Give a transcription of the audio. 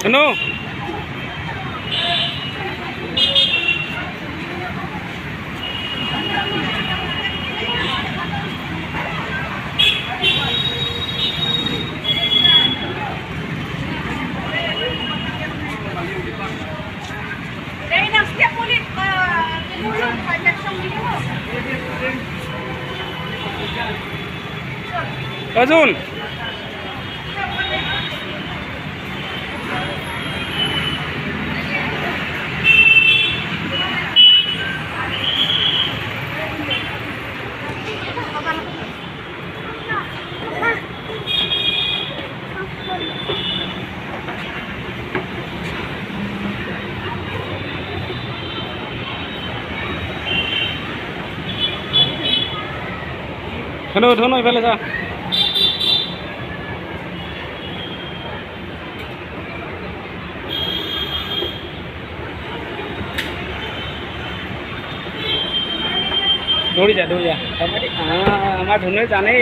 Ano? Dahil ang step ulit, limulong, pagkaksong dito. Azul. Hello, dono ifale sa. দৌড়ি যা আমার ধুনে জানে